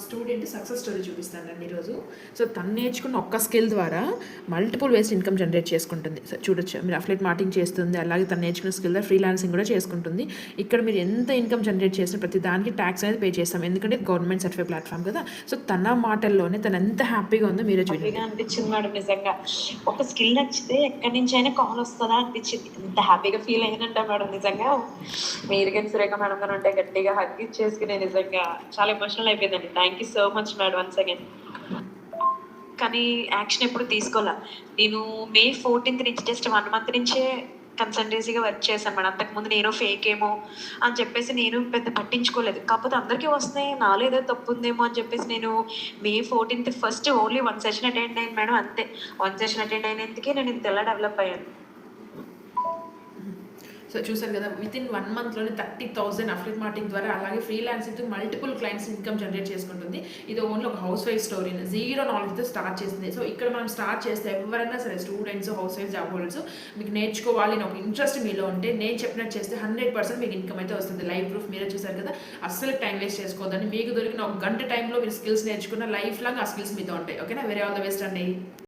Student success story చూపిస్తానండి ఈరోజు. So తను నేర్చుకున్న ఒక్క స్కిల్ ద్వారా మల్టిపుల్ వేస్ ఇన్కమ్ జనరేట్ చేసుకుంటుంది. సో చూడొచ్చు, మీరు అఫ్లెట్ మార్కెటింగ్ చేస్తుంది, అలాగే తను నేర్చుకున్న స్కిల్ ద్వారా ఫ్రీలాన్సింగ్ కూడా చేసుకుంటుంది. ఇక్కడ మీరు ఎంత ఇన్కమ్ జనరేట్ చేసిన ప్రతి దానికి ట్యాక్స్ అనేది పే చేస్తాం, ఎందుకంటే గవర్నమెంట్ సర్టిఫైడ్ ప్లాట్ఫామ్ కదా. సో తన మాటల్లోనే తను ఎంత హ్యాపీగా ఉందో మీరే చూడండి. అనిపించింది మేడం, నిజంగా ఒక స్కిల్ నచ్చితే ఎక్కడి నుంచి అయినా కాల్ వస్తుందా అనిపించింది. ఎంత హ్యాపీగా ఫీల్ అయిందంట మేడం. నిజంగా మీరు కానీ సురేఖ మేడం గారు ఉంటే గట్టిగా హగ్ ఇచ్చేసుకునే నిజంగా చాలా ఎమోషనల్ అయిపోయిందండి. Thank you so much madam once again. కానీ యాక్షన్ ఎప్పుడు తీసుకోవాలా. నేను మే 14th నుంచి జస్ట్ 1 month నుంచే కన్సల్టెన్సీగా వర్క్ చేశాను మేడం. అంతకుముందు నేను ఫేక్ ఏమో అని చెప్పేసి నేను పెద్ద పట్టించుకోలేదు. కాకపోతే అందరికీ వస్తున్నాయి, నాలో ఏదో తప్పు ఉందేమో అని చెప్పేసి నేను మే 14th first only 1 session attend అయ్యాను మేడం. అంతే 1 session అటెండ్ అయినందుకే నేను ఇంతలా డెవలప్ అయ్యాను. సో చూసారు కదా, వితిన్ 1 monthలోనే 30,000 అఫ్లియేట్ మార్కెటింగ్ ద్వారా, అలాగే freelancing multiple clients income generate చేసుకుంటుంది. ఇది ఓన్లీ ఒక హౌస్ వైఫ్ స్టోరీ, జీరో నాలెడ్జ్తో స్టార్ట్ చేసింది. సో ఇక్కడ మనం స్టార్ట్ చేస్తే ఎవరైనా సరే, students, housewife, job holders, మీకు నేర్చుకోవాలి అని ఒక ఇంట్రెస్ట్ మీలో ఉంటే నేను చెప్పినట్టు చేస్తే 100% మీకు ఇన్కమ్ అయితే వస్తుంది. లైవ్ ప్రూఫ్ మీరే చూసారు కదా. అస్సలు టైం వేస్ట్ చేసుకోవద్దని, మీకు దొరికిన ఒక గంట టైంలో మీరు స్కిల్స్ నేర్చుకున్న లైఫ్ లాంగ్ ఆ స్కిల్స్ మీతో ఉంటాయి. ఓకేనా, వెరీ ఆల్ ద బెస్ట్ అండి.